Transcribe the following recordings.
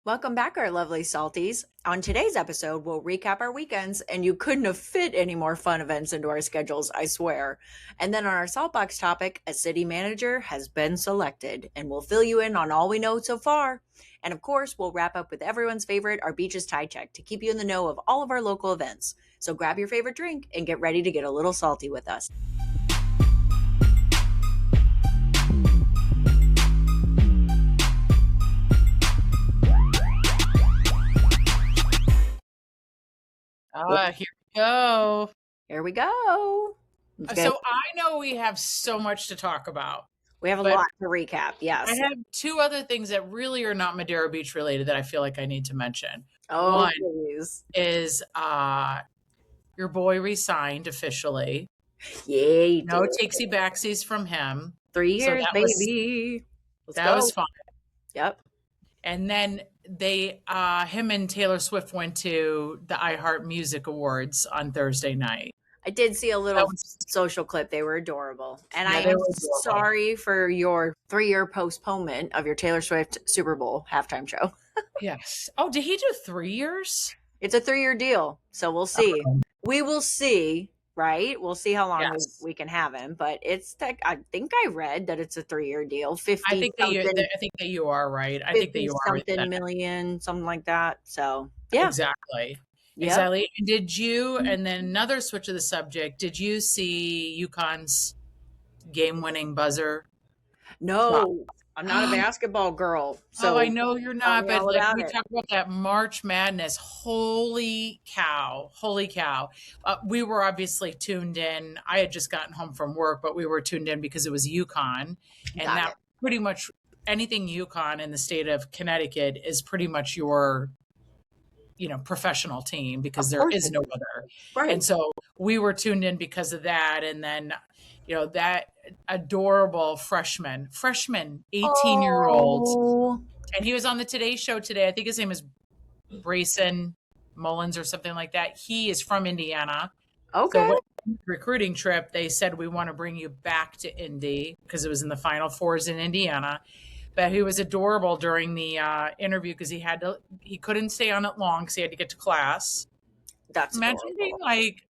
Welcome back, our lovely salties. On today's episode, we'll recap our weekends, and you couldn't have fit any more fun events into our schedules, I swear. And then on our Saltbox topic, a city manager has been selected, and we'll fill you in on all we know so far. And of course, we'll wrap up with everyone's favorite, our Beaches Tide Check, to keep you in the know of all of our local events. So grab your favorite drink and get ready to get a little salty with us. Here we go. Here we go. So I know we have so much to talk about. We have a lot to recap, yes. I have two other things that really are not Madeira Beach related that I feel like I need to mention. Oh, one please. is your boy resigned officially. Yay. No takesy backsies from him. 3 years, so baby. That was fun. Yep. And then him and Taylor Swift went to the iHeart Music Awards on Thursday night. I did see a little social clip. They were adorable. And I am sorry for your 3-year postponement of your Taylor Swift Super Bowl halftime show. Yes. Oh, did he do 3 years? It's a 3-year deal. So we'll see. Okay. We will see, right? We'll see how long we can have him. But I think I read that it's a 3-year deal. I think that you are right. I think that you are something million, something like that. So yeah. Exactly. Yep. Exactly. Did you, and then another switch of the subject, did you see UConn's game-winning buzzer? No, I'm not a basketball girl. So I know you're not, but we talk about that March Madness. Holy cow. We were obviously tuned in. I had just gotten home from work, but we were tuned in because it was UConn. And pretty much anything UConn in the state of Connecticut is pretty much your professional team, because there is no other. Right. And so we were tuned in because of that. And then, that adorable freshman, 18-year-old. And he was on the Today Show today. I think his name is Brayson Mullins or something like that. He is from Indiana. Okay. So recruiting trip, they said, we want to bring you back to Indy, because it was in the Final Fours in Indiana. But he was adorable during the interview, because he couldn't stay on it long because he had to get to class. That's imagine adorable. Being like,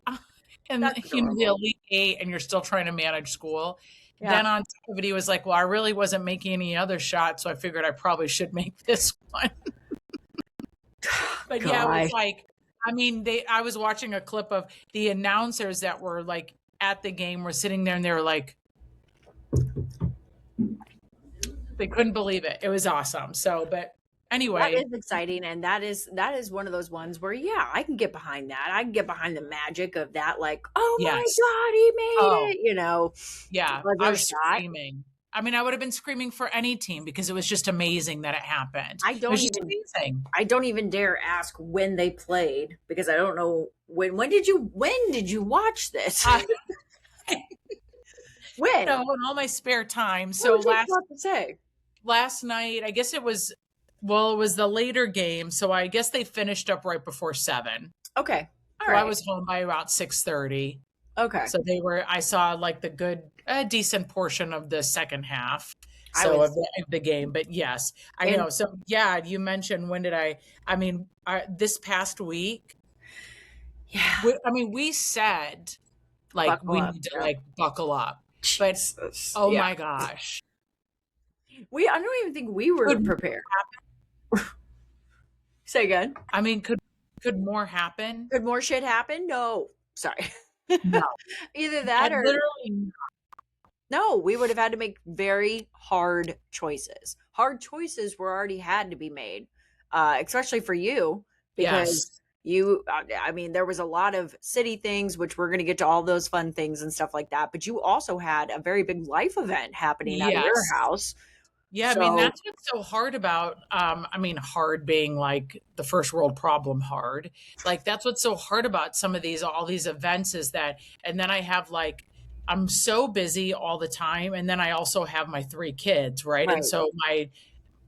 and the Elite Eight, and you're still trying to manage school. Yeah. Then on top of it, he was like, well, I really wasn't making any other shots, so I figured I probably should make this one. But yeah, it was like, I was watching a clip of the announcers that were like at the game were sitting there, and they were like, they couldn't believe it. It was awesome. So, but anyway, that is exciting. And that is one of those ones where, I can get behind that. I can get behind the magic of that. Like, oh my God, he made it, Yeah. I was screaming. I would have been screaming for any team, because it was just amazing that it happened. It was just amazing. I don't even dare ask when they played, because I don't know when did you watch this? When? In all my spare time. So last night, I guess it was the later game. So I guess they finished up right before 7. Okay. All right. I was home by about 6:30. Okay. So I saw like the decent portion of the second half. Of the game. But yes, I know. So yeah, you mentioned this past week. Yeah. We said like we need to buckle up. But my gosh. I don't even think we were prepared. Say again. Could more happen? Could more shit happen? No. Sorry. No. Either that or literally not. No, we would have had to make very hard choices. Hard choices were already had to be made, especially for you, because there was a lot of city things, which we're going to get to all those fun things and stuff like that. But you also had a very big life event happening at your house. Yeah. So, that's what's so hard about, hard being like the first world problem hard. Like, that's what's so hard about all these events is that, and then I have I'm so busy all the time. And then I also have my 3 kids. Right. And so my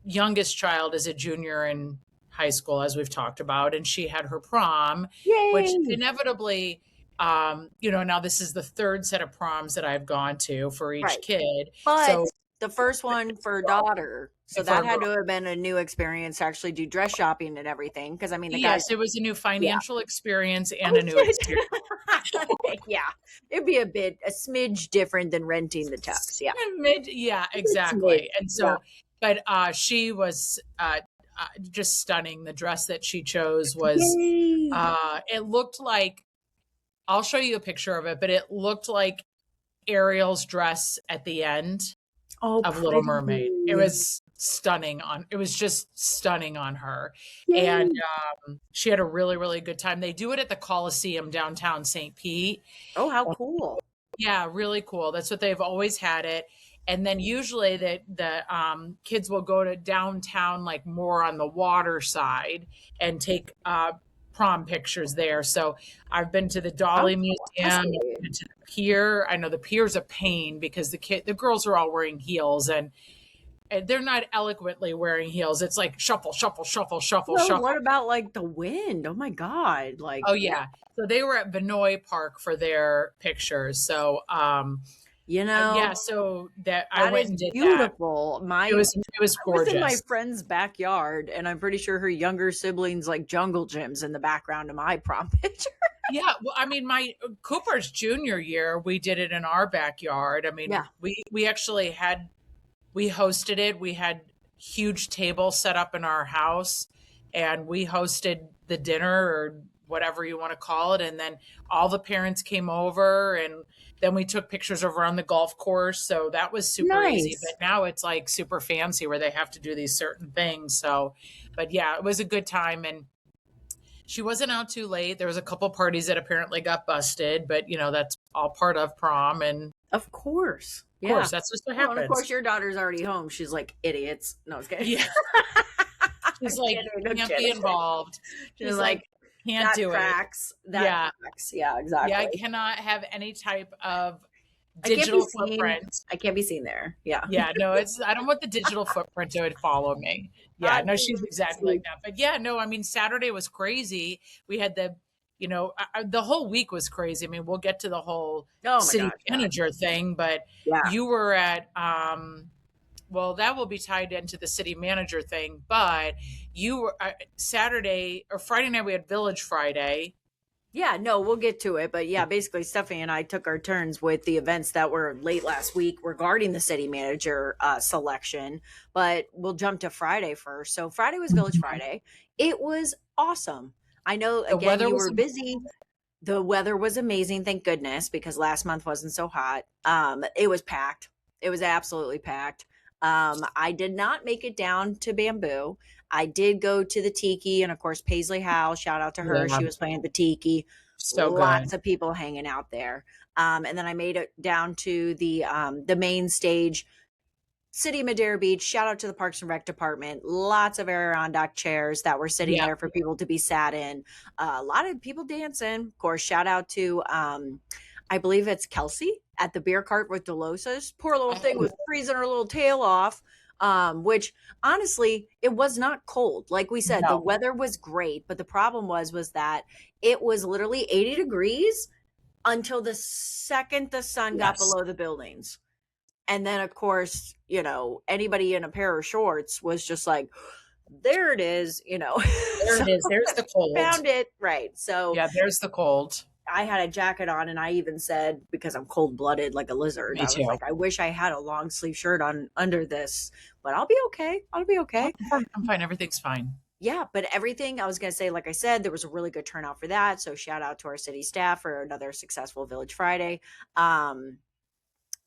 youngest child is a junior in high school, as we've talked about, and she had her prom. Yay. Which inevitably, now this is the 3rd set of proms that I've gone to for each kid. But the first one for daughter. So that had to have been a new experience to actually do dress shopping and everything. Because I mean, the guys. Yes, it was a new financial experience and Oh, a new experience. yeah, it'd be a smidge different than renting the tux. Yeah, Yeah, exactly. And so, but she was just stunning. The dress that she chose was, it looked like, I'll show you a picture of it, but it looked like Ariel's dress at the end of Little Mermaid. It was stunning it was just stunning on her. Yay. And she had a really, really good time. They do it at the Coliseum downtown St. Pete. Oh, how cool. Yeah, really cool. That's what they've always had it. And then usually the kids will go to downtown, like more on the water side, and take prom pictures there. So I've been to the Dolly Museum, been to the pier. I know the pier's a pain because the girls are all wearing heels and they're not eloquently wearing heels. It's like shuffle, shuffle, shuffle, shuffle, shuffle. What about like the wind? Oh my God. Like, oh yeah. So they were at Vinoy Park for their pictures. So, yeah, so that I went and did beautiful. That. It was gorgeous. I was in my friend's backyard, and I'm pretty sure her younger siblings like jungle gyms in the background of my prom picture. Yeah, well, I mean, my Cooper's junior year, we did it in our backyard. I mean, we actually we hosted it. We had huge tables set up in our house, and we hosted the dinner or whatever you want to call it. And then all the parents came over, and then we took pictures over on the golf course. So that was super easy. But now it's like super fancy where they have to do these certain things. So, but yeah, it was a good time. And she wasn't out too late. There was a couple parties that apparently got busted, but that's all part of prom. And of course. Of course, that's just what happens. Well, of course, your daughter's already home. She's like, idiots. No, I was kidding. Yeah. She's like, can't be involved. She's like, can't do tracks. It. That tracks. Yeah, exactly. Yeah, I cannot have any type of digital footprint. I can't be seen there. Yeah. Yeah, no, I don't want the digital footprint to follow me. Yeah, no, she's exactly like that. But yeah, no, I mean, Saturday was crazy. We had the whole week was crazy. I mean, we'll get to the whole city manager thing, but you were at, well, that will be tied into the city manager thing, but you were Saturday or Friday night, we had Village Friday. Yeah, no, we'll get to it. But yeah, basically Stephanie and I took our turns with the events that were late last week regarding the city manager selection. But we'll jump to Friday first. So Friday was Village Friday. It was awesome. I know, again, you were busy. The weather was amazing, thank goodness, because last month wasn't so hot. It was packed. It was absolutely packed. I did not make it down to Bamboo. I did go to the Tiki, and of course, Paisley Howe, shout out to her. Yeah. She was playing the Tiki. So lots of people hanging out there. And then I made it down to the main stage, City of Madeira Beach. Shout out to the Parks and Rec department. Lots of Adirondack chairs that were sitting there for people to be sat in. A lot of people dancing. Of course, shout out to, I believe it's Kelce at the beer cart with Delosas. Poor little thing was freezing her little tail off. Which honestly, it was not cold. Like we said, the weather was great, but the problem was that it was literally 80 degrees until the second the sun got below the buildings. And then of course, anybody in a pair of shorts was just like, there it is, There it is. There's the cold. Found it. Right. So yeah, there's the cold. I had a jacket on, and I even said, because I'm cold-blooded like a lizard, I was like, I wish I had a long sleeve shirt on under this, but I'll be okay. I'll be okay. I'm fine. Everything's fine. Yeah, but everything, I was going to say, like I said, there was a really good turnout for that. So shout out to our city staff for another successful Village Friday.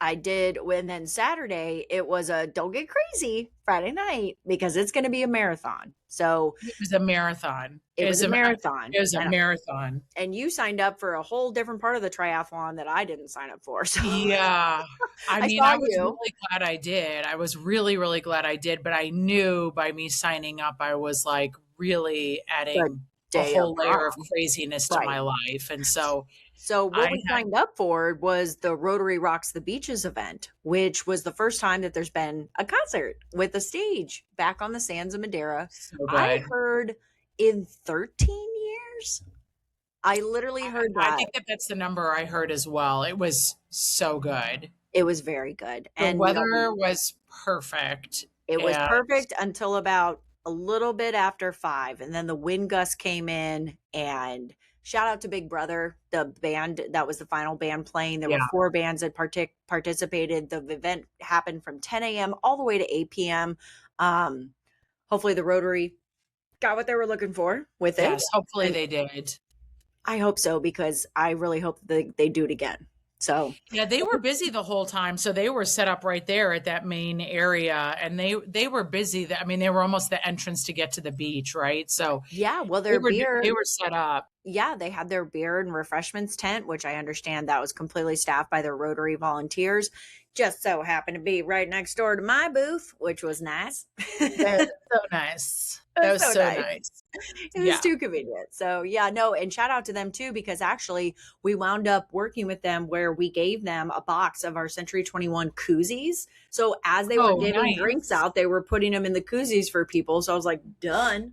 I did, and then Saturday, it was a don't get crazy Friday night because it's going to be a marathon. So it was a marathon. It was a marathon. It was a marathon. And you signed up for a whole different part of the triathlon that I didn't sign up for. So yeah. I mean, I was really glad I did. I was really, really glad I did. But I knew by me signing up, I was like really adding a whole layer of craziness to my life. And so what we signed up for was the Rotary Rock the Beaches event, which was the first time that there's been a concert with a stage back on the sands of Madeira. So good. I heard in 13 years. I literally heard that. I think that's the number I heard as well. It was so good. It was very good. The And weather was perfect. it was And perfect until about a little bit after 5, and then the wind gust came in. And shout out to Big Brother, the band that was the final band playing. There were yeah, 4 bands that participated. The event happened from 10 a.m. all the way to 8 p.m. Hopefully the Rotary got what they were looking for with it. yes, hopefully And they did. I hope so, because I really hope they do it again. So Yeah, they were busy the whole time. So they were set up right there at that main area, and they were busy. I mean, they were almost the entrance to get to the beach, right? So yeah, well, they their were beer, they were set up. yeah, they had their beer and refreshments tent, which I understand that was completely staffed by their Rotary volunteers. Just so happened to be right next door to my booth, which was nice. That It was so nice. That was was so so nice. nice. It was Yeah. too convenient. So yeah, no, and shout out to them too, because actually we wound up working with them where we gave them a box of our Century 21 koozies. So as they were Oh, giving drinks nice. out, they were putting them in the koozies for people. So I was like, done.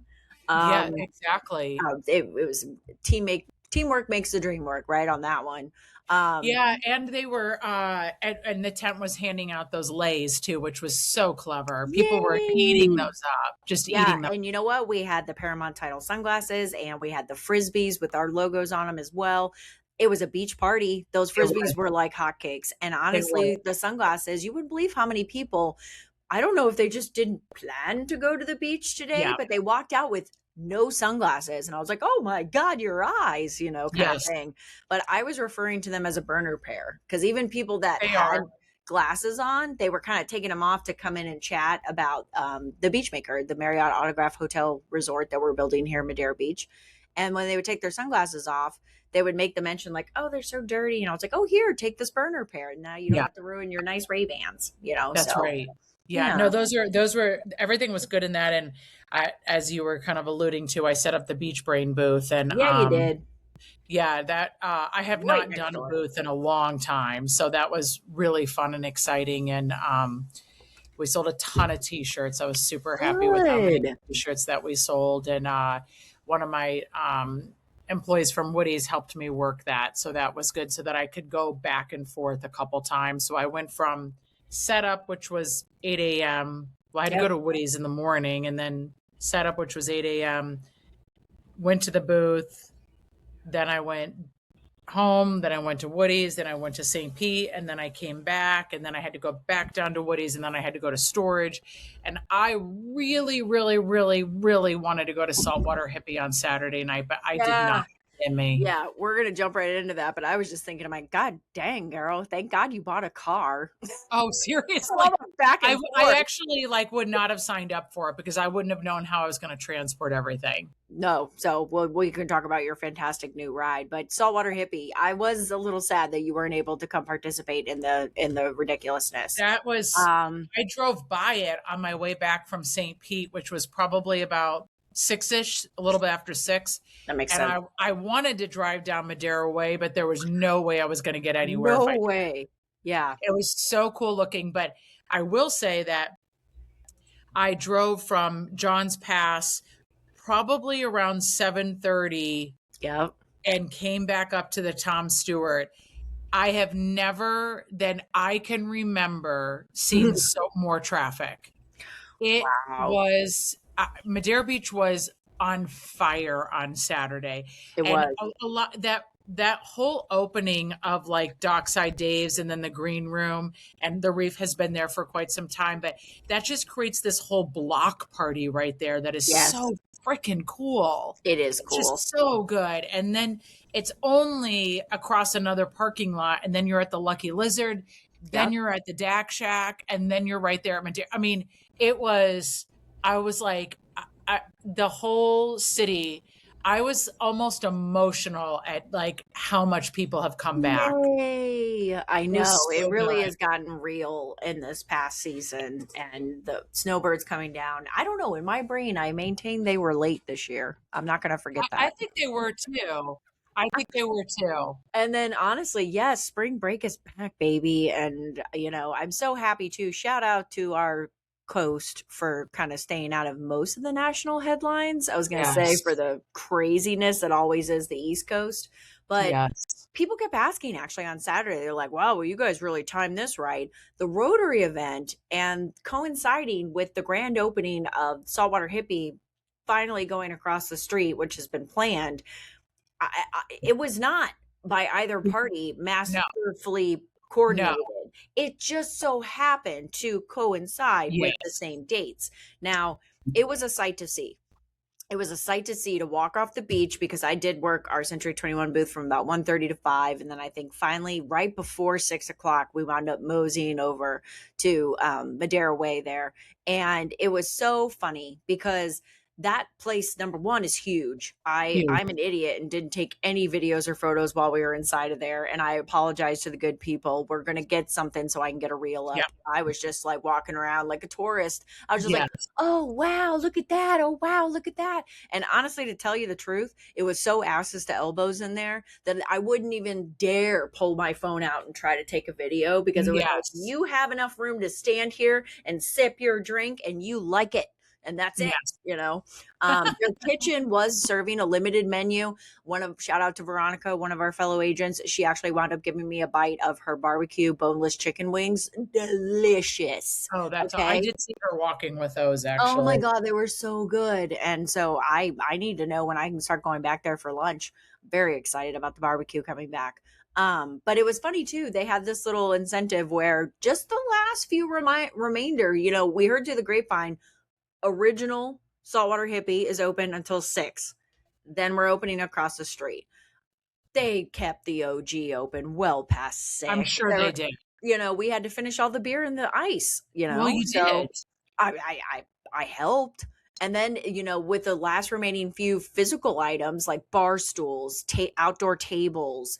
Yeah, Um, exactly. it was teamwork makes the dream work, right on that one. Yeah, and they were and the tent was handing out those lays too, which was so clever. People were eating Yay! those up, just Yeah, eating them. and you know what? We had the Paramount Title sunglasses, and we had the frisbees with our logos on them as well. It was a beach party. Those It was. frisbees were like hotcakes. And They were. honestly, the sunglasses, you wouldn't believe how many people, I don't know if they just didn't plan to go to the beach today, Yeah. but they walked out with no sunglasses. And I was like, oh my God, your eyes, kind of Yes, thing. But I was referring to them as a burner pair, because even people that they had are. glasses on, they were kind of taking them off to come in and chat about the Beachmaker, the Marriott Autograph Hotel Resort that we're building here in Madeira Beach. And when they would take their sunglasses off, they would make the mention like, oh, they're so dirty. And I was like, oh, here, take this burner pair. And now you don't Yeah, have to ruin your nice Ray-Bans, that's So right. Yeah, yeah. no, those were everything was good in that. And as you were kind of alluding to, I set up the Beach Brain booth, and Yeah, you did. yeah, that I have Right not next done a door. booth in a long time, so that was really fun and exciting. And we sold a ton of t-shirts. I was super happy with how many Good. t-shirts that we sold. And one of my employees from Woody's helped me work that, so that was good, so that I could go back and forth a couple times. So I went from setup, which was 8 a.m. Well, I had to go Yep. to Woody's in the morning, and then setup, which was 8 a.m. Went to the booth, then I went home, then I went to Woody's, then I went to St. Pete, and then I came back, and then I had to go back down to Woody's, and then I had to go to storage. And I really, really, really, really wanted to go to Saltwater Hippie on Saturday night, but I did Yeah. not in me. Yeah, we're gonna jump right into that. But I was just thinking, my God dang, girl, thank God you bought a car. Oh, All seriously. the back and I forth. actually would not have signed up for it, because I wouldn't have known how I was going to transport everything. No, so we can talk about your fantastic new ride. But Saltwater Hippie, I was a little sad that you weren't able to come participate in the ridiculousness. That was, I drove by it on my way back from St. Pete, which was probably about 6-ish, a little bit after 6. That makes And sense. I wanted to drive down Madeira Way, but there was no way I was going to get anywhere if No I did. way. Yeah. It was so cool looking. But I will say that I drove from John's Pass probably around 7:30 Yep. and came back up to the Tom Stewart. I have never, that I can remember, seen so more traffic. It Wow. was Madeira Beach was on fire on Saturday. It And was. a lot that whole opening of like Dockside Dave's and then the green room, and the reef has been there for quite some time, but that just creates this whole block party right there that is Yes. so freaking cool. It is It's cool. just so good. And then it's only across another parking lot, and then you're at the Lucky Lizard, then Yep. you're at the Dak Shack, and then you're right there at Madeira. I mean, I was like, the whole city, I was almost emotional at like how much people have come back. Yay. I It know. was It so really good. has gotten real in this past season, and the snowbirds coming down. I don't know. In my brain, I maintain they were late this year. I'm not going to forget I that. think they were too. I think they were too. And then honestly, yes, spring break is back, baby. And, I'm so happy too. Shout out to our coast for kind of staying out of most of the national headlines. I was going to say Yes. for the craziness that always is the East Coast. But Yes. people kept asking actually on Saturday. They're like, wow, well, you guys really timed this right. The Rotary event and coinciding with the grand opening of Saltwater Hippie finally going across the street, which has been planned. It was not by either party No, masterfully no. coordinated. It just so happened to coincide with the Yes. same dates. Now, it was a sight to see. It was a sight to see to walk off the beach because I did work our Century 21 booth from about 1:30 to 5. And then I think finally right before 6 o'clock, we wound up moseying over to Madeira Way there. And it was so funny because that place, number one, is huge. Huge. I'm an idiot and didn't take any videos or photos while we were inside of there. And I apologize to the good people. We're going to get something so I can get a reel up. Yeah. I was just like walking around like a tourist. I was just like, Yes. oh, wow, look at that. Oh, wow, look at that. And honestly, to tell you the truth, it was so asses to elbows in there that I wouldn't even dare pull my phone out and try to take a video because it was like, Yes. you have enough room to stand here and sip your drink and you like it. And that's it, Yes. you know. The kitchen was serving a limited menu. Shout out to Veronica, one of our fellow agents. She actually wound up giving me a bite of her barbecue boneless chicken wings. Delicious. Oh, that's Okay. I did see her walking with those actually. Oh my God, they were so good. And so I need to know when I can start going back there for lunch. Very excited about the barbecue coming back. But it was funny too. They had this little incentive where just the last few remainder, you know, we heard through the grapevine, original Saltwater Hippie is open until 6. Then we're opening across the street. They kept the OG open well past 6. I'm sure they did. You know, we had to finish all the beer and the ice, you know. Well, you did. I helped. And then, you know, with the last remaining few physical items like bar stools, outdoor tables,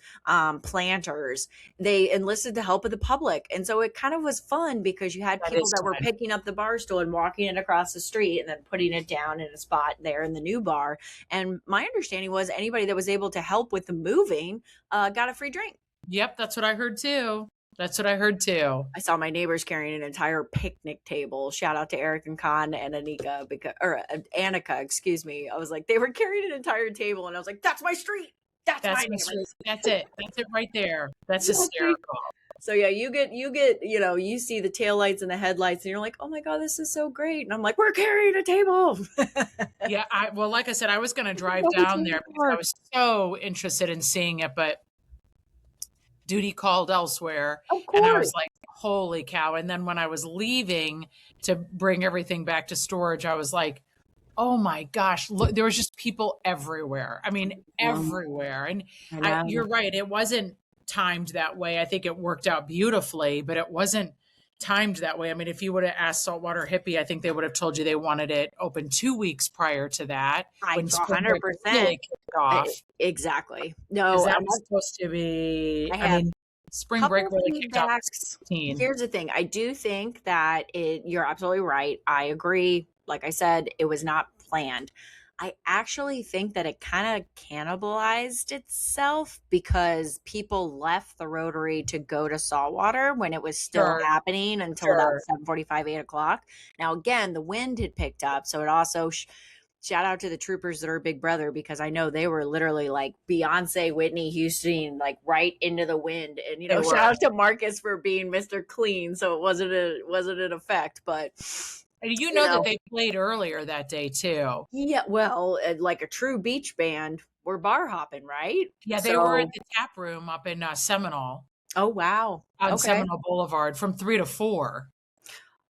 planters, they enlisted the help of the public. And so it kind of was fun because you had people that were picking up the bar stool and walking it across the street and then putting it down in a spot there in the new bar. And my understanding was anybody that was able to help with the moving got a free drink. Yep, that's what I heard too. That's what I heard too. I saw my neighbors carrying an entire picnic table. Shout out to Eric and Con and Annika Annika, excuse me. I was like, they were carrying an entire table, and I was like, that's my street. That's my street. That's it. That's it right there. That's hysterical. So yeah, you get, you know, you see the taillights and the headlights, and you're like, oh my God, this is so great. And I'm like, we're carrying a table. Yeah, well, like I said, I was going to drive down there because I was so interested in seeing it, but duty called elsewhere. And I was like, holy cow. And then when I was leaving to bring everything back to storage, I was like, oh my gosh, look, there was just people everywhere. I mean, everywhere. And you're right. It wasn't timed that way. I think it worked out beautifully, but it wasn't timed that way. I mean, if you would have asked Saltwater Hippie, I think they would have told you they wanted it open 2 weeks prior to that. When 100% really kicked off. Exactly. No, that was supposed to be. I mean, spring break really kicked off. Here's the thing. I do think that you're absolutely right. I agree. Like I said, it was not planned. I actually think that it kind of cannibalized itself because people left the Rotary to go to Saltwater when it was still happening until about 7:45, 8 o'clock. Now, again, the wind had picked up. So it also, shout out to the troopers that are Big Brother, because I know they were literally like Beyonce, Whitney Houston, like right into the wind. And, you know, shout out to Marcus for being Mr. Clean. So it wasn't an effect, but... And you know that they played earlier that day too. Yeah, well, like a true beach band, we're bar hopping, right? Yeah, they were at the tap room up in Seminole. Oh, wow. On Seminole Boulevard from 3 to 4.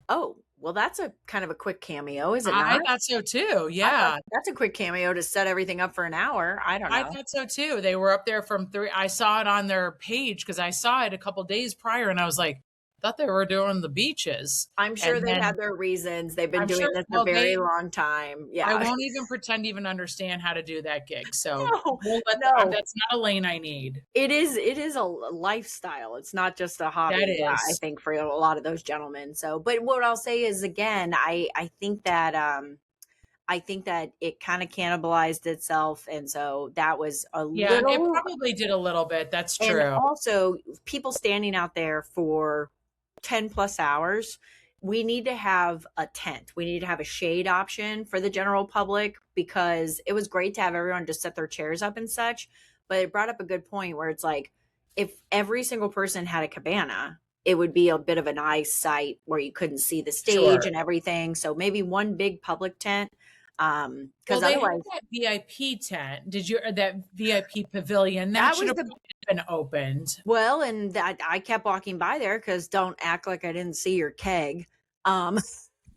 Oh, well, that's a kind of a quick cameo, is it not? I thought so too, yeah. That's a quick cameo to set everything up for an hour. I don't know. I thought so too. They were up there from 3. I saw it on their page because I saw it a couple days prior and I was like, thought they were doing the beaches. I'm sure they had their reasons. They've been doing this a very long time. Yeah. I won't even pretend to even understand how to do that gig. So no. That's not a lane I need. It is a lifestyle. It's not just a hobby. That is. I think for a lot of those gentlemen. So, but what I'll say is, again, I think that it kind of cannibalized itself. And so that was it probably did a little bit. That's true. And also people standing out there for 10 plus hours, we need to have a tent. We need to have a shade option for the general public, because it was great to have everyone just set their chairs up and such. but it brought up a good point where it's like, if every single person had a cabana, it would be a bit of an eyesight where you couldn't see the stage Sure. and everything. So maybe one big public tent. Because Well, they had otherwise, that VIP tent. Did you, or that VIP pavilion? That that should was have the been opened. well, and that I kept walking by there because don't act like I didn't see your keg. Um,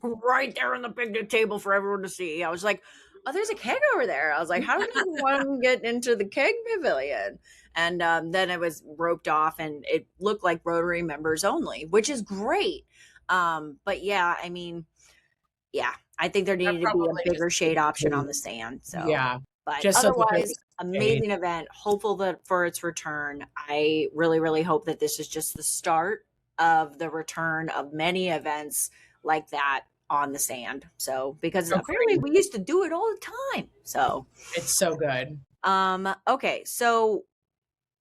right there on the picnic table for everyone to see. I was like, oh, there's a keg over there. I was like, how did one get into the keg pavilion? And then it was roped off and it looked like Rotary members only, which is great. But yeah, I mean, yeah, I think there That needed to be a probably just bigger shade option on needed the stand. to, So, yeah, but just so that there otherwise, was shade. amazing event. Hopeful that for its return. I really, really hope that this is just the start of the return of many events like that on the sand. So, because apparently Agreed. we used to do it all the time. So, It's so good. okay, so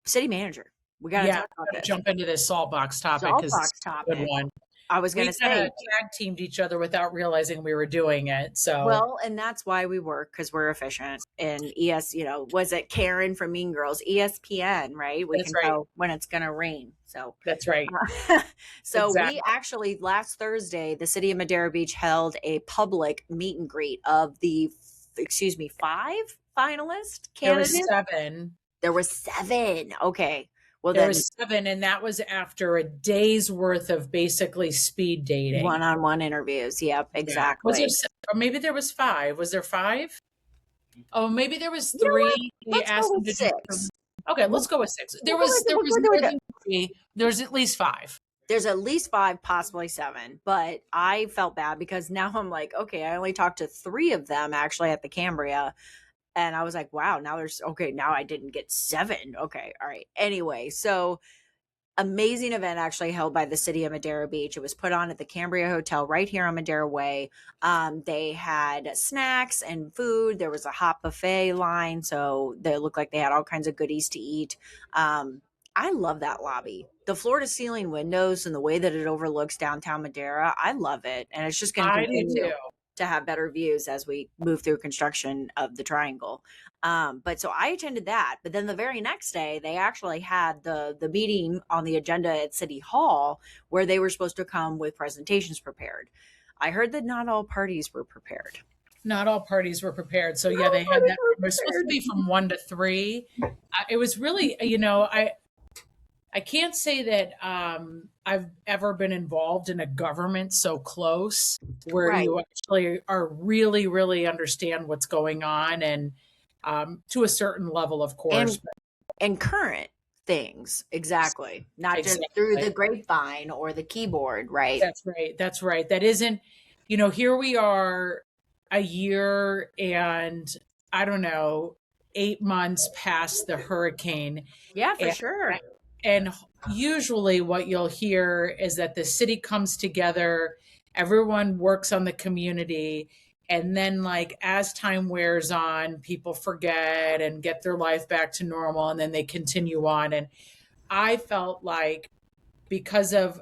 city manager, we got to Yeah, talk about gotta this jump into this Saltbox topic because Saltbox it's a good topic. one. I was going We to kind of say, tag teamed each other without realizing we were doing it. So well, and that's why we work because we're efficient. And was it Karen from Mean Girls? ESPN, right? We that's can right. tell when it's going to rain. So, That's right. so Exactly. we actually last Thursday, the City of Madeira Beach held a public meet and greet of the, 5 finalist There were candidates. 7. There were 7. Okay. Well, There then was 7, and that was after a day's worth of basically speed dating. one-on-one interviews. Yep, Yeah. exactly. Was there, or maybe there was 5. Was there 5? Oh, maybe there was You know what? 3. They Let's asked go them with to do 6. Okay, let's go with 6. There We'll was go more with it. than 3. There's at least 5. There's at least 5, possibly 7, but I felt bad because now I'm like, okay, I only talked to 3 of them actually at the Cambria. And I was like, wow, now I didn't get 7. Okay. All right. Anyway, so amazing event actually held by the City of Madeira Beach. It was put on at the Cambria Hotel right here on Madeira Way. They had snacks and food. There was a hot buffet line, so they looked like they had all kinds of goodies to eat. I love that lobby. The floor to ceiling windows and the way that it overlooks downtown Madeira, I love it. And it's just going to I do continue too. to have better views as we move through construction of the triangle. But so I attended that, but then the very next day they actually had the meeting on the agenda at City Hall where they were supposed to come with presentations prepared. I heard that not all parties were prepared. Not all parties were prepared. So yeah, they had that. It was supposed to be from 1 to 3. It was really, I can't say that I've ever been involved in a government so close where Right. you actually are really, really understand what's going on, and to a certain level, of course. And current things, exactly. Not just through the grapevine or the keyboard, right? That's right. That's right. That isn't, here we are a year and I don't know, 8 months past the hurricane. Yeah, for sure. And usually what you'll hear is that the city comes together, everyone works on the community, and then like as time wears on, people forget and get their life back to normal, and then they continue on. And I felt like because of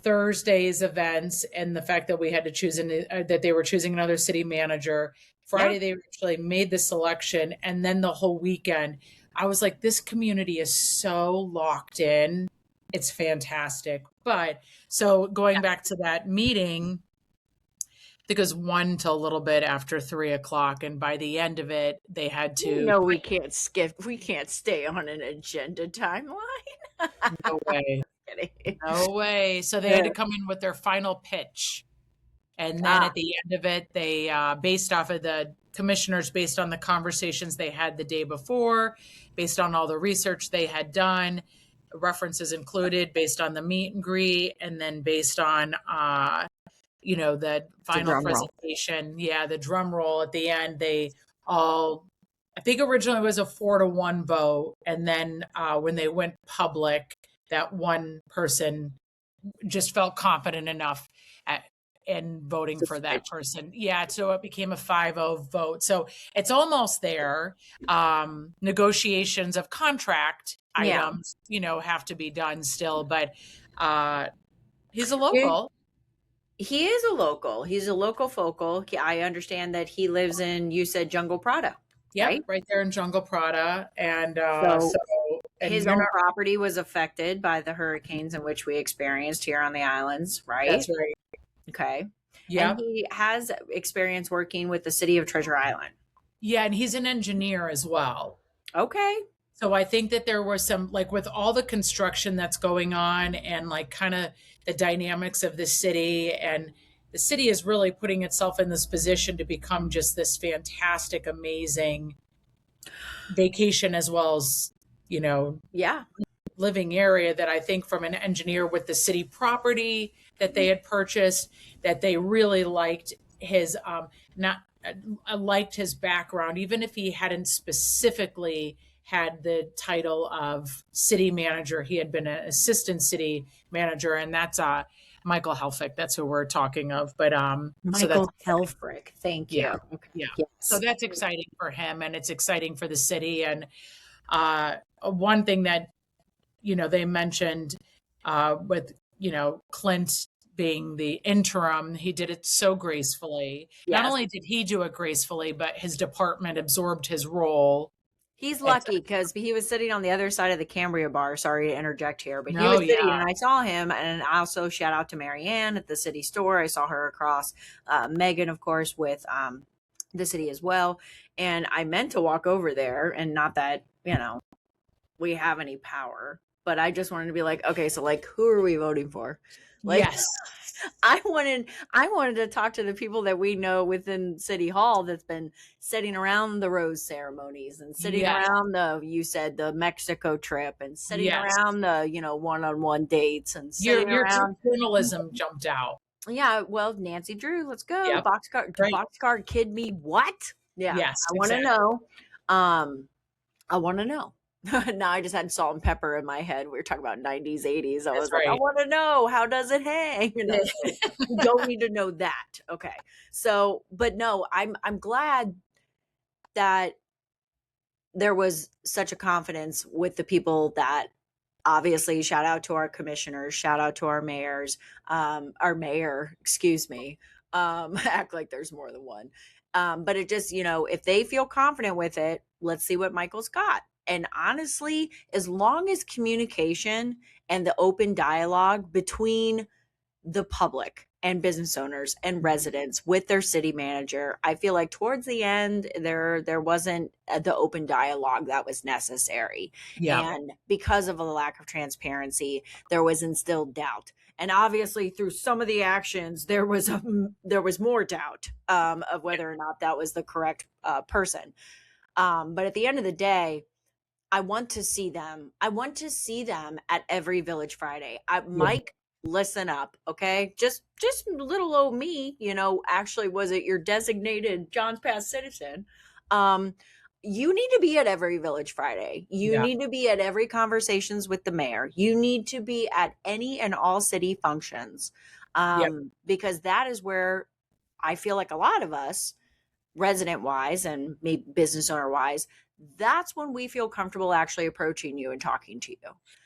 Thursday's events and the fact that we had to choose that they were choosing another city manager, Friday they actually made the selection, and then the whole weekend I was like, this community is so locked in. It's fantastic. But so going back to that meeting, I think it was 1 till a little bit after 3 o'clock. And by the end of it, they had to. No, we can't stay on an agenda timeline. No way. No way. So they had to come in with their final pitch. And then at the end of it, they, based off of the commissioners, based on the conversations they had the day before, based on all the research they had done, references included, based on the meet and greet, and then based on, the final presentation. Yeah, the drum roll at the end, they all, I think originally it was a 4-1 vote. And then when they went public, that one person just felt confident enough in voting for that person. Yeah. So it became a 5-0 vote. So it's almost there. Negotiations of contract items, have to be done still, but he's a local. He is a local. He's a local focal. I understand that he lives in, you said Jungle Prado. Yep, right? right there in Jungle Prada. And So so, and his you're own not, property was affected by the hurricanes in which we experienced here on the islands, right? that's right. Okay. And Yep. he has experience working with the city of Treasure Island. Yeah. And he's an engineer as well. Okay. So I think that there was some, like, with all the construction that's going on and like kind of the dynamics of the city, and the city is really putting itself in this position to become just this fantastic, amazing vacation as well as, you know, Yeah. living area, that I think from an engineer with the city property that they had purchased, that they really liked his not liked his background, even if he hadn't specifically had the title of city manager. He had been an assistant city manager, and that's Michael Helfrich. That's who we're talking of. But so that's Michael Helfrich. Thank yeah, you. Okay. yeah. So Yes. that's exciting for him, and it's exciting for the city. And one thing that they mentioned with Clint being the interim, he did it so gracefully. Not Yes. only did he do it gracefully, but his department absorbed his role. He's And lucky because he was sitting on the other side of the Cambria bar. Sorry to interject here, but he no, was sitting yeah, and I saw him. And also shout out to Marianne at the city store. I saw her across Megan, of course, with the city as well. And I meant to walk over there, and not that, we have any power, but I just wanted to be like, okay, so like, who are we voting for? Like, yes, I wanted to talk to the people that we know within City Hall that's been sitting around the rose ceremonies and sitting yes, around the Mexico trip and sitting yes. around the, one-on-one dates and sitting Your around. journalism jumped out. Yeah, well, Nancy Drew, let's go. Yep, right. Boxcar kid me what? Yeah, Yes, I want to exactly. know. I want to know. Now I just had salt and pepper in my head. We were talking about 90s, 80s. I That's was like, I right. want to know, how does it hang? So you don't need to know that. Okay. So, but no, I'm glad that there was such a confidence with the people that, obviously, shout out to our commissioners, shout out to our mayors, our mayor, excuse me. Act like there's more than one. But it just, if they feel confident with it, let's see what Michael's got. And honestly, as long as communication and the open dialogue between the public and business owners and residents with their city manager, I feel like towards the end there wasn't the open dialogue that was necessary. Yeah, And because of a lack of transparency, there was instilled doubt. And obviously through some of the actions, there was more doubt of whether or not that was the correct person. But at the end of the day, I want to see them. I want to see them at every Village Friday. yeah, Mike, listen up, okay? Just little old me, actually was it your designated John's Pass citizen. You need to be at every Village Friday. You yeah, need to be at every conversations with the mayor. You need to be at any and all city functions. yeah. Because that is where I feel like a lot of us, resident wise and maybe business owner wise, that's when we feel comfortable actually approaching you and talking to you.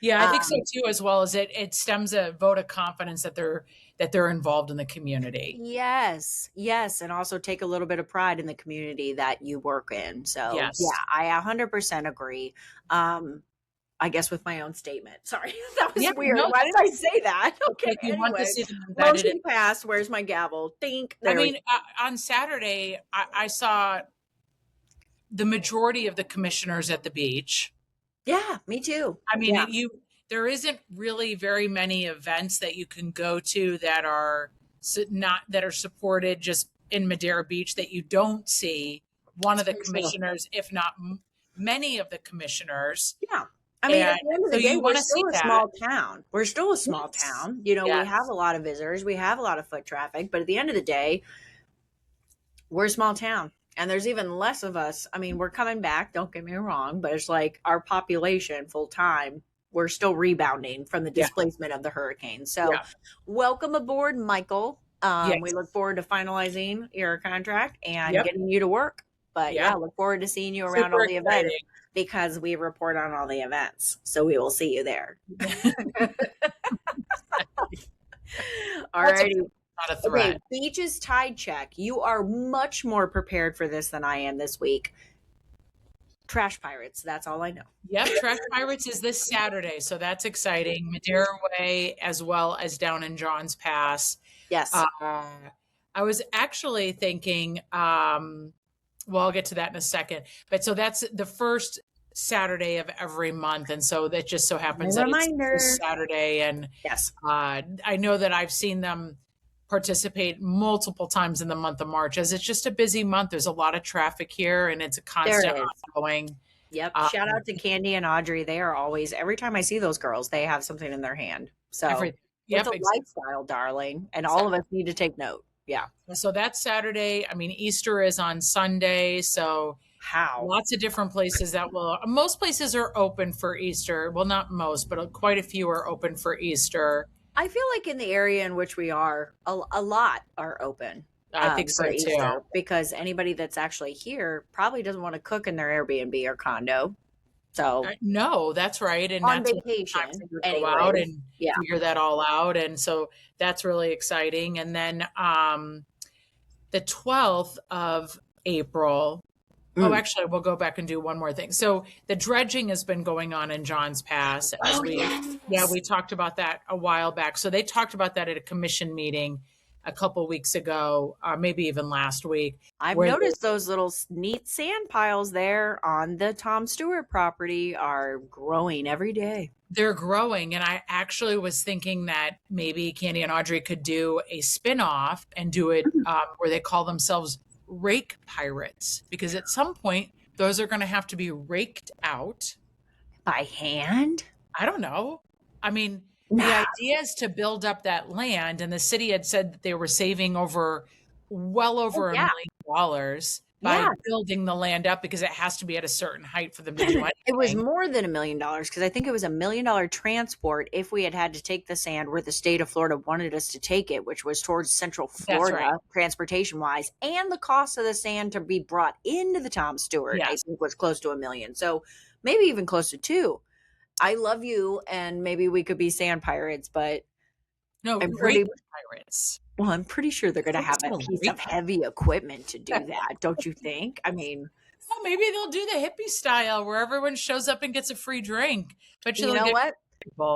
Yeah, I think so Um, too, as well as it stems a vote of confidence that they're involved in the community. yes, yes, and also take a little bit of pride in the community that you work in. So yeah, Yes. I 100% agree. I guess with my own statement. Sorry, that was Yeah, weird. no, Why did I say that? Okay, like you want to anyway, see them embedded in. motion passed. Where's my gavel? Think. I There we mean, on Saturday, I saw the majority of the commissioners at the beach. Yeah, me too. I mean, Yeah. there isn't really very many events that you can go to that are not that are supported just in Madeira Beach that you don't see one of the For sure. commissioners, if not many of the commissioners. Yeah. I mean, at And the end of so the day, you we're want to see still a that. small town. We're still a small Yes. town. We have Yes. a lot of visitors. We have a lot of foot traffic. But at the end of the day, we're a small town. And there's even less of us. I mean, we're coming back, don't get me wrong, but it's like our population full time, we're still rebounding from the Yeah. displacement of the hurricane. So Yeah. welcome aboard, Michael. We Yes. look forward to finalizing your contract and Yep. getting you to work. But Yeah. yeah, look forward to seeing you around Super all the events, exciting. because we report on all the events. So we will see you there. All That's righty. not a Okay, threat. beaches tide check. You are much more prepared for this than I am this week. Trash Pirates. That's all I know. Yep, Trash Pirates is this Saturday, so that's exciting. Madeira Way as well as down in Johns Pass. Yes. I was actually thinking, well, I'll get to that in a second. But so that's the first Saturday of every month, and so that just so happens that it's this Saturday. And yes, I know that I've seen them participate multiple times in the month of March, as it's just a busy month. There's a lot of traffic here, and it's a constant ongoing. Yep. Shout out to Candy and Audrey. They are always, every time I see those girls, they have something in their hand. So it's a lifestyle, darling, and all of us need to take note. Yeah. So that's Saturday. I mean, Easter is on Sunday. So lots of different places that most places are open for Easter. Well, not most, but quite a few are open for Easter. I feel like in the area in which we are, a lot are open. I think so too. Because anybody that's actually here probably doesn't want to cook in their Airbnb or condo. So no, that's right. And on vacation, go out and figure that all out. And so that's really exciting. And then the 12th of April. Oh, actually, we'll go back and do one more thing. So the dredging has been going on in Johns Pass. We talked about that a while back. So they talked about that at a commission meeting a couple weeks ago, maybe even last week. I've noticed those little neat sand piles there on the Tom Stewart property are growing every day. They're growing. And I actually was thinking that maybe Candy and Audrey could do a spinoff and do it where they call themselves Rake Pirates, because at some point those are going to have to be raked out by hand. I don't know. I mean, the idea is to build up that land, and the city had said that they were saving well over $1 million by building the land up, because it has to be at a certain height for them to do anything. It was more than $1 million, because I think it was $1 million transport if we had to take the sand where the state of Florida wanted us to take it, which was towards Central Florida, transportation wise, and the cost of the sand to be brought into the Tom Stewart, I think was close to $1 million. So maybe even close to $2 million. I love you, and maybe we could be sand pirates, but no, pirates. Well, I'm pretty sure they're going to have a piece of heavy equipment to do that, don't you think? I mean, well, maybe they'll do the hippie style where everyone shows up and gets a free drink. But you know what?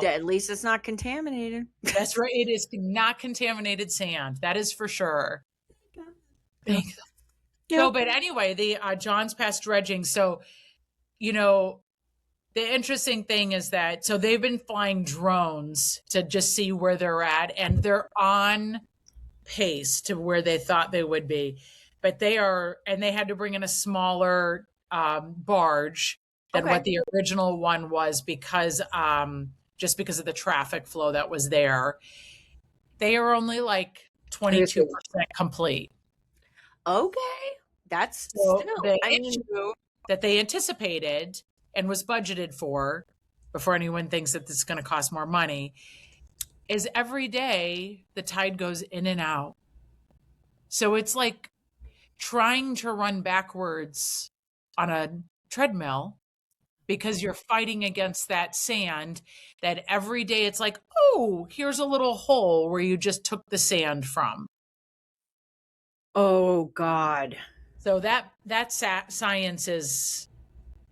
At least it's not contaminated. That's right. It is not contaminated sand. That is for sure. Yeah. No, but anyway, the Johns Pass dredging. So, the interesting thing is that, so they've been flying drones to just see where they're at, and they're on pace to where they thought they would be. But they had to bring in a smaller barge than what the original one was, because just because of the traffic flow that was there. They are only like 22% complete. Okay. That's still the issue that they anticipated and was budgeted for, before anyone thinks that this is going to cost more money, is every day the tide goes in and out. So it's like trying to run backwards on a treadmill, because you're fighting against that sand, that every day it's like, oh, here's a little hole where you just took the sand from. Oh, God. So that science is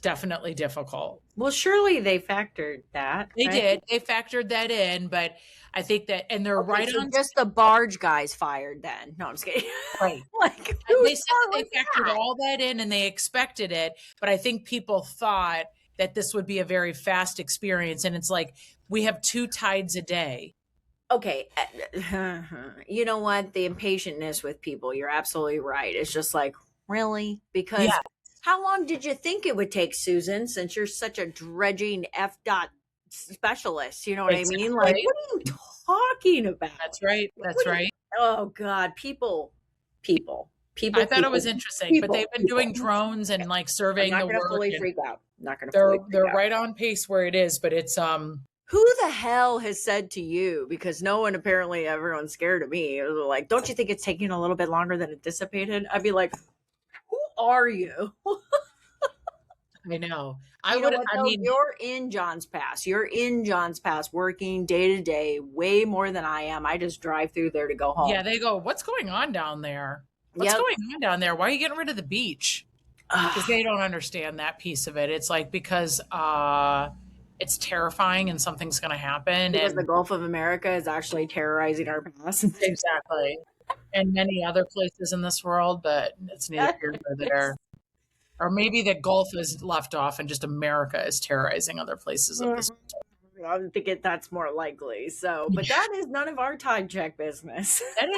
definitely difficult. Well, surely they factored that. They did. They factored that in, but I think that, and they're on. Just the barge guys fired then. No, I'm just kidding. Right. They said that they factored all that in and they expected it, but I think people thought that this would be a very fast experience. And it's like, we have 2 tides a day. Okay. You know what? The impatientness with people, you're absolutely right. It's just like, really? Because how long did you think it would take, Susan, since you're such a dredging F.dot specialist? You know what I mean? Like, what are you talking about? That's right. That's right. Oh, God. People. I thought it was interesting, but they've been doing drones and like surveying the work. Not going to fully freak out. They're right on pace where it is, but it's who the hell has said to you, because no one, apparently everyone's scared of me, it was like, don't you think it's taking a little bit longer than anticipated? I'd be like, who are you? I know. You're in Johns Pass. You're in Johns Pass working day to day, way more than I am. I just drive through there to go home. Yeah, they go, what's going on down there? What's going on down there? Why are you getting rid of the beach? because they don't understand that piece of it. It's like, because it's terrifying and something's going to happen. Because the And Gulf of America is actually terrorizing our past. exactly. And many other places in this world, but it's neither here nor there. Or maybe the Gulf is left off and just America is terrorizing other places of this. I'm thinking that's more likely. So, but that is none of our time check business. That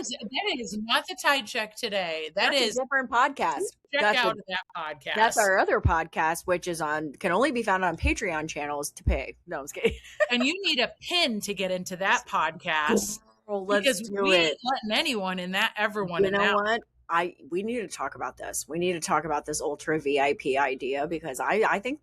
is not the tide check today. That's a different podcast. Check out that podcast. That's our other podcast, which is can only be found on Patreon channels to pay. No, I'm just kidding. And you need a pin to get into that podcast. Well, let's do we it. ain't letting anyone in that, everyone in that. You know what? We need to talk about this. We need to talk about this ultra VIP idea, because I think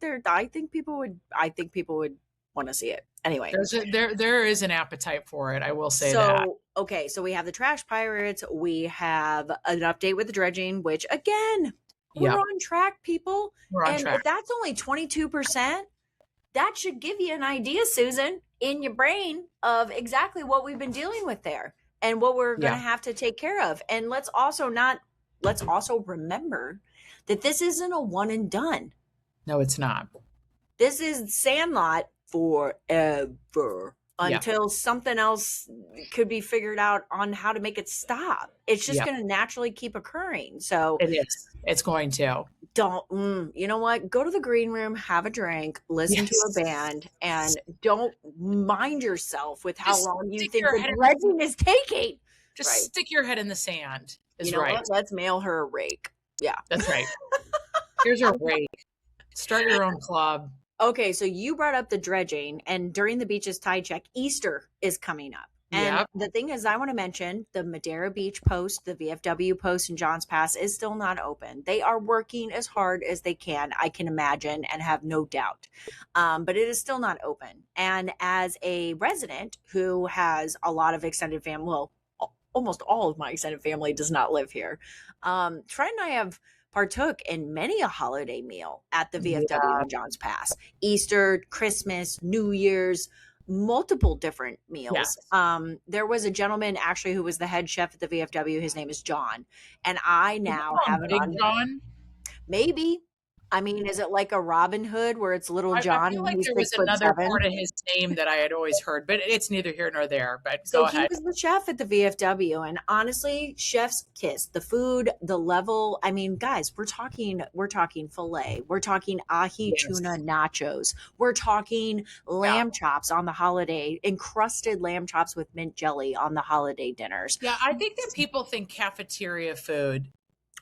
people would want to see it. Anyway, there is an appetite for it. I will say that. Okay, so we have the Trash Pirates. We have an update with the Dredging, which again, we're on track, people. We're on track. If that's only 22%, that should give you an idea, Susan, in your brain of exactly what we've been dealing with there and what we're going to have to take care of. And let's also remember that this isn't a one and done. No, it's not. This is Sandlot forever until something else could be figured out on how to make it stop. It's just going to naturally keep occurring. So it is. It's going to. You know what? Go to the green room, have a drink, listen to a band, and don't mind yourself with how long you think the dredging is taking. Just stick your head in the sand. What? Let's mail her a rake. Yeah. That's right. Here's your rake. Start your own club. Okay, so you brought up the dredging, and during the beach's tide check, Easter is coming up. And the thing is, I want to mention the Madeira Beach post, the VFW post in Johns Pass is still not open. They are working as hard as they can, I can imagine, and have no doubt. But it is still not open. And as a resident who has a lot of extended family, well, almost all of my extended family does not live here. Trent and I have partook in many a holiday meal at the VFW in Johns Pass. Easter, Christmas, New Year's, multiple different meals. Yes. There was a gentleman actually who was the head chef at the VFW. His name is John. And I now have it on. John? Maybe. I mean, is it like a Robin Hood where it's Little John? I feel like there was another part of his name that I had always heard, but it's neither here nor there. But so he was the chef at the VFW, and honestly, chef's kiss. The food, the level. I mean, guys, we're talking filet. We're talking ahi tuna nachos. We're talking lamb chops on the holiday, encrusted lamb chops with mint jelly on the holiday dinners. Yeah, I think that people think cafeteria food.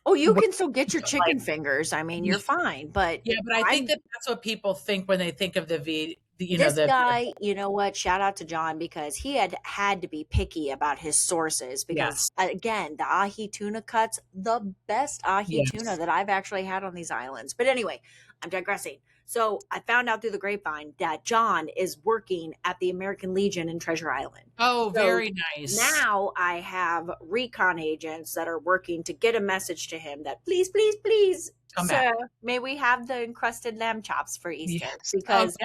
Oh, you can still get your chicken fingers. I mean, you're fine. But I think that's what people think when they think of this guy, you know what? Shout out to John, because he had to be picky about his sources, because again, the ahi tuna cuts, the best ahi tuna that I've actually had on these islands. But anyway, I'm digressing. So I found out through the grapevine that John is working at the American Legion in Treasure Island. Oh, very nice. Now I have recon agents that are working to get a message to him that please, please, please, sir, may we have the encrusted lamb chops for Easter? Because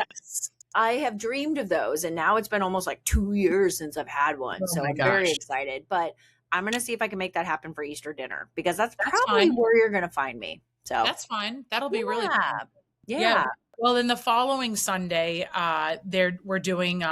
I have dreamed of those, and now it's been almost like 2 years since I've had one. So I'm very excited. But I'm going to see if I can make that happen for Easter dinner, because that's probably where you're going to find me. So that's fine. That'll be really fun. Yeah. Well, then the following Sunday, we're doing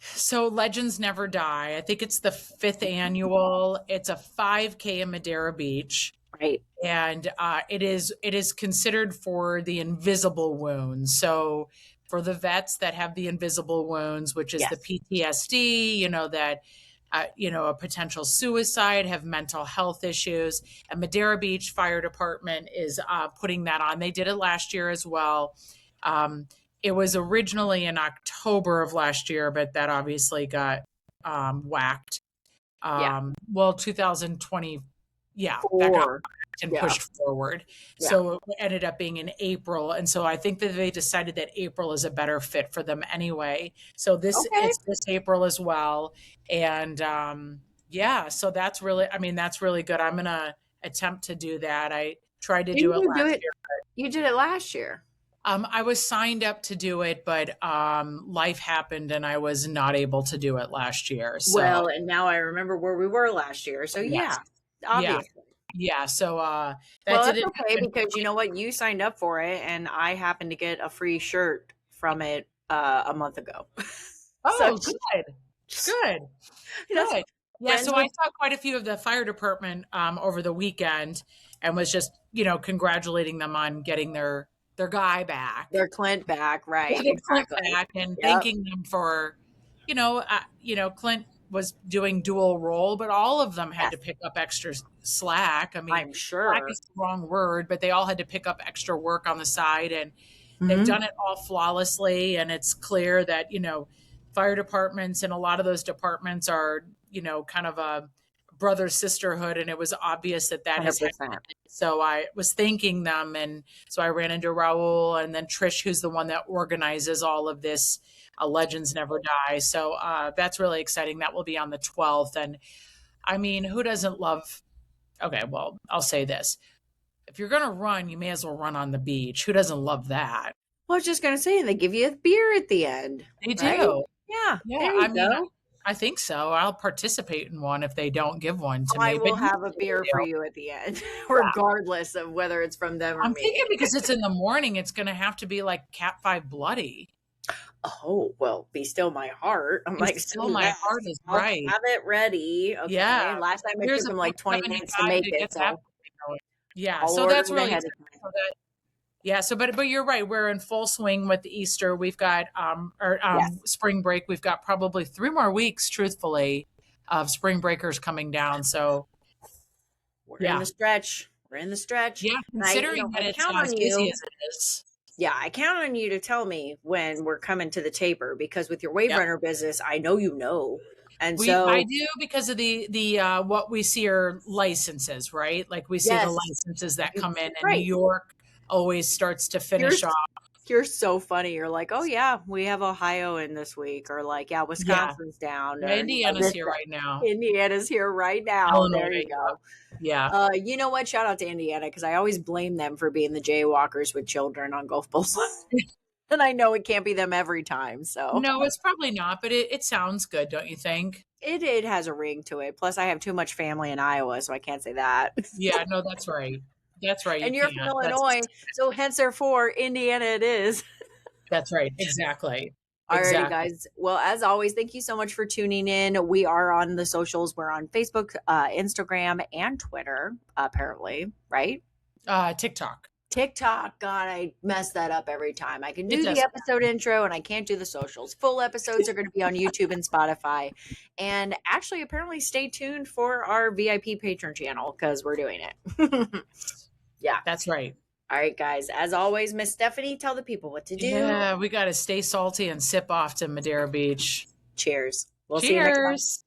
so Legends Never Die. I think it's the 5th annual. It's a 5K in Madeira Beach. Right. And it is considered for the invisible wounds. So for the vets that have the invisible wounds, which is the PTSD, that a potential suicide, have mental health issues. And Madeira Beach Fire Department is putting that on. They did it last year as well. It was originally in October of last year, but that obviously got whacked. 2020, that got whacked and pushed forward. Yeah. So it ended up being in April. And so I think that they decided that April is a better fit for them anyway. So it's this April as well. And so that's really good. I'm going to attempt to do that. I tried to do it last year. You did it last year. I was signed up to do it, but life happened and I was not able to do it last year. So. Well, and now I remember where we were last year. So obviously. Yeah. So that Well, that's didn't okay happen. because you know what? You signed up for it, and I happened to get a free shirt from it a month ago. So Oh, good. Good. that's Good. Yeah, friends so I with saw quite a few of the fire department over the weekend and was just, congratulating them on getting their guy back. their Clint back, Yeah, right? their Clint Exactly. back and Yep. thanking them for, Clint was doing dual role, but all of them had Yes, to pick up extra slack. I mean, I'm slack sure. is the wrong word, but they all had to pick up extra work on the side and they've Hmm. done it all flawlessly. And it's clear that, fire departments and a lot of those departments are, kind of a brother sisterhood. And it was obvious that that has 100%. so I was thanking them. And so I ran into Raul and then Trish, who's the one that organizes all of this Legends Never Die. So that's really exciting. That will be on the 12th. And I mean, who doesn't love? Okay, well, I'll say this. If you're going to run, you may as well run on the beach. Who doesn't love that? Well, I was just gonna say, they give you a beer at the end, They right? do. Yeah, Yeah, there I you mean, go. I think so. I'll participate in one if they don't give one to I me. But will have a beer for you at the end, regardless of whether it's from them or I'm me. thinking because it's in the morning, it's going to have to be like Cat 5 Bloody. Oh, well, be still my heart. I'm Be like, still say my less. heart is I'll right. have it ready. Yeah. Okay. Last time it Here's took a him like 20 minutes to 75 make to it, get that so going. Yeah. I'll So order that's it really ahead of exciting. time. So that, yeah. So, but you're right. We're in full swing with Easter. We've got, Yes. spring break. We've got probably 3 more weeks, truthfully, of spring breakers coming down. So We're in yeah. the stretch. We're in the stretch. Yeah. And I, Considering that I it's count not as on busy you. as it is. Yeah, I count on you to tell me when we're coming to the taper because with your wave Yep. runner business, I know you know. And I so, do because of the what we see are licenses, right? Like we see the yes, licenses that come in, and New right. York always starts to You're finish off. you're so funny. You're like, oh yeah, we have Ohio in this week, or like, yeah, Yeah, Wisconsin's down, yeah. or Indiana's this here right now. Indiana's here right now. There Illinois. you go. Yeah. You know what? Shout out to Indiana because I always blame them for being the jaywalkers with children on Gulf Boulevard, and I know it can't be them every time. So No, it's probably not, but it sounds good, don't you think? it has a ring to it. Plus, I have too much family in Iowa, so I can't say that. Yeah. No, that's right. That's right. You And you're from can't. That's Illinois, so hence therefore Indiana it is. that's right. Exactly. Alrighty, Exactly. guys. Well, as always, thank you so much for tuning in. We are on the socials. We're on Facebook, Instagram, and Twitter, apparently, right? TikTok. TikTok. God, I mess that up every time. I can It do the does. episode intro and I can't do the socials. Full episodes are going to be on YouTube and Spotify. And actually, apparently, stay tuned for our VIP patron channel because we're doing it. Yeah. That's right. All right, guys. As always, Miss Stephanie, tell the people what to do. Yeah, we got to stay salty and sip off to Madeira Beach. Cheers. We'll see you next time. Cheers.